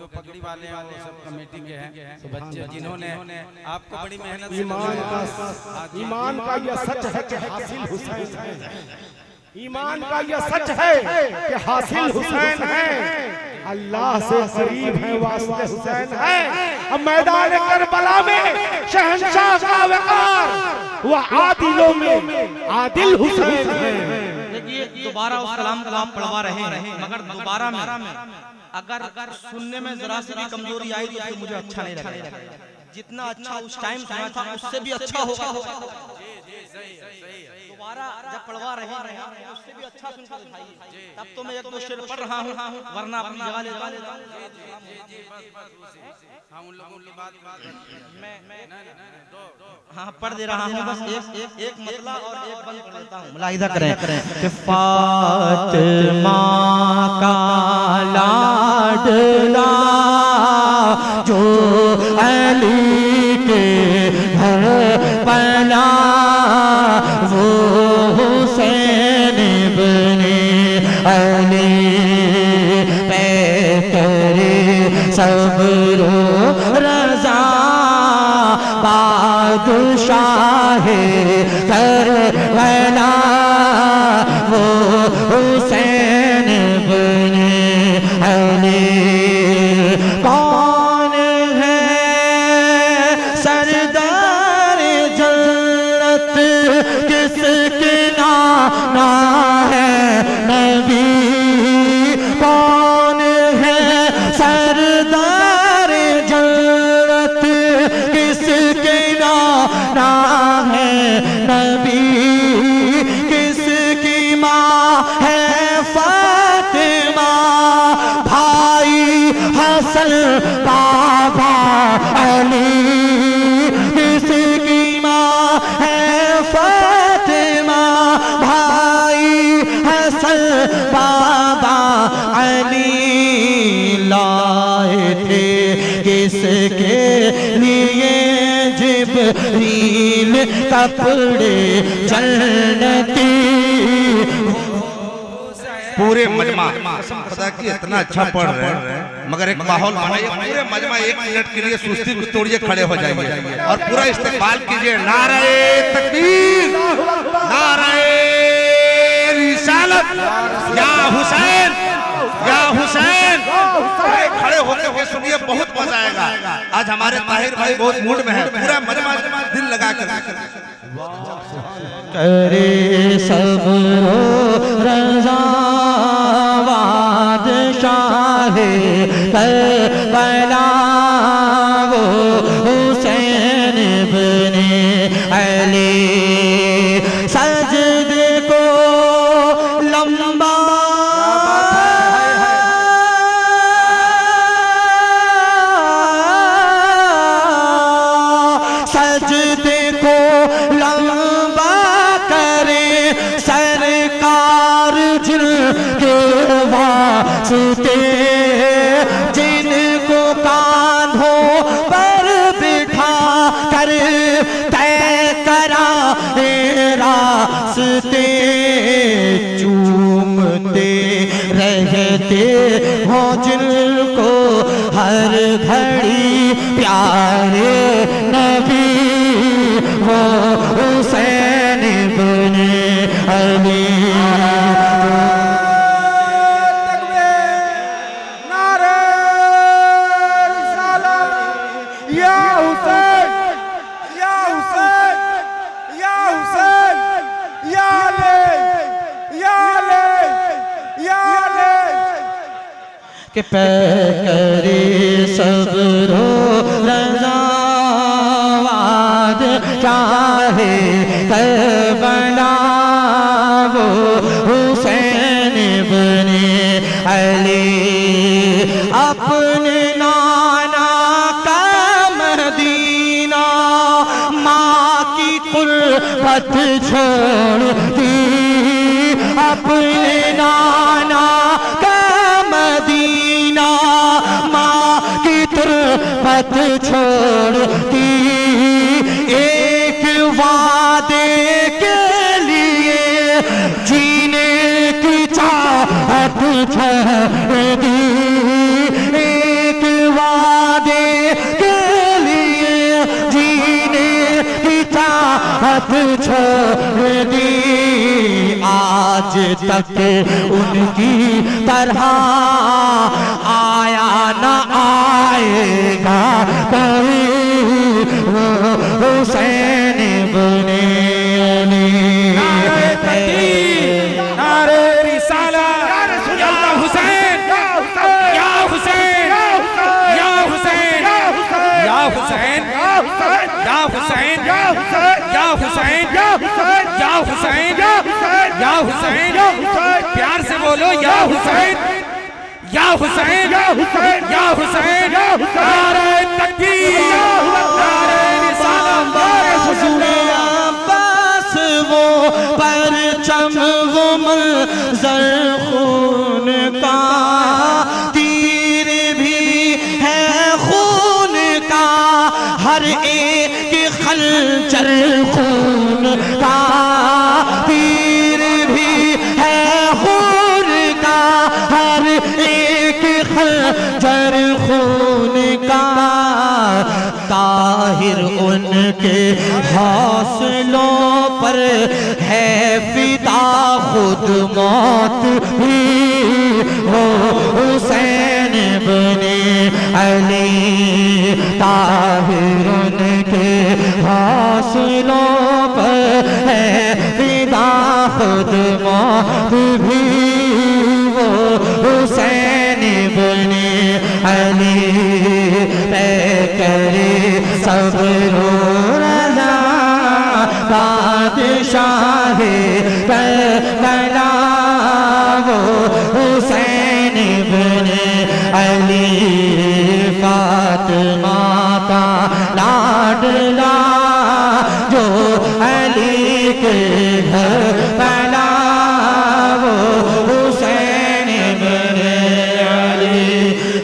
जो पगड़ी वाले हैं वो सब कमेटी के हैं बच्चे जिन्होंने आपको बड़ी मेहनत ईमान का यह सच है कि हासिल हुसैन है। ईमान का यह सच है कि हासिल हुसैन है, अल्लाह से करीब है वास्ते हुसैन है। अब मैदान करबला में शहंशाह का वकार वह आदिलों में आदिल हुसैन है। देखिए दोबारा उस कलाम को आप पढ़वा रहे हैं, मगर दोबारा में अगर सुनने में जरा सी भी कमजोरी आई तो मुझे अच्छा नहीं लगेगा। जितना अच्छा उस टाइम सुना था उससे भी अच्छा होगा। दोबारा जब पढ़वा रहे हैं उससे भी अच्छा सुन कर दिखाइए, तब तो मैं एक दो शेर पढ़ रहा हूँ, वरना अपनी जगह ले लेता हूँ। हाँ पढ़ दे रहा हूँ, बस एक मतला और एक बंद पढ़ लेता हूँ, मुलाहिदा करें कि फातिमा का लाडला जो अली के घर पला वो हुसैन इब्ने अली पे करे सब्र रज़ा बादशाह करबला वो हुसैन इब्ने अली। कौन है सरदार जन्नत किसके नाना है नबी? कौन है सरदार जन्नत किसके नाना है नबी? किसकी माँ है फातिमा, भाई हसन बाबा अली? किसकी माँ है फातिमा, भाई हसन बाबा अली? लाए थे किसके लिए जिब्रील कपड़े जन्नती? पूरे मजमा पता कि इतना अच्छा पढ़ रहे हैं, मगर एक माहौल बनाइए, पूरे मजमा 1 मिनट के लिए सुस्ती तोड़िए, खड़े हो जाइए और पूरा इस्तेमाल कीजिए। नारे तकबीर, नारे रिसालत, या हुसैन, या हुसैन। खड़े होकर के सुनिए, बहुत मजा आएगा। आज हमारे ताहिर भाई बहुत मूड में है, पूरा मजमा दिल लगा कर करे सब्रो रज़ा बादशाह करबला वो हुसैन इब्ने अली। सजदे को लंबा सजदे को लंबा सरकार जिनके वास्ते, जिनको कांधों पर बिठा कर तय करा रास्ते, चूमते रहते हो जिनको हर घड़ी प्यारे नबी वो हुसैन इब्ने अली। नारे रिसालत, या हुसैन, या हुसैन, या हुसैन, या अली, या अली, या अली। के पे करे सब्रो रज़ा चाहे करबला वो हुसैन इब्ने अली। अपने नाना का मदीना माँ की कुर्बत छोड़ दी, अपने नाना का मदीना माँ की कुर्बत छोड़ दी। एक वादे के लिए जीने की चाहत छोड़ दी, एक हाथ छोड़ दी, आज तक उनकी तरह आया न आएगा कोई हुसैन बने अली। नारे रिसालत या हुसैन या हुसैन या हुसैन या हुसैन या हुसैन या हुसैन या हुसैन या हुसैन प्यार से बोलो या हुसैन या हुसैन या हुसैन नारे तकबीर नारे रिसालत नारे हुजूर बस वो परचम वो मंज़र खून का, तीर भी है खून का, हर एक खंजर खून का, तीर भी है खून का, हर एक खंजर खून का। ताहिर उनके हौसलों पर है फिदा, खुद मौत भी हो हुसैन बने अली। ताहिर उनके हौसलों पर है फिदा, खुद मौत भी वो हुसैन बने अली। करे सब्र रज़ा बादशाह करबला, वो हुसैन बने अली। फातिमा का लाडला जो अली के घर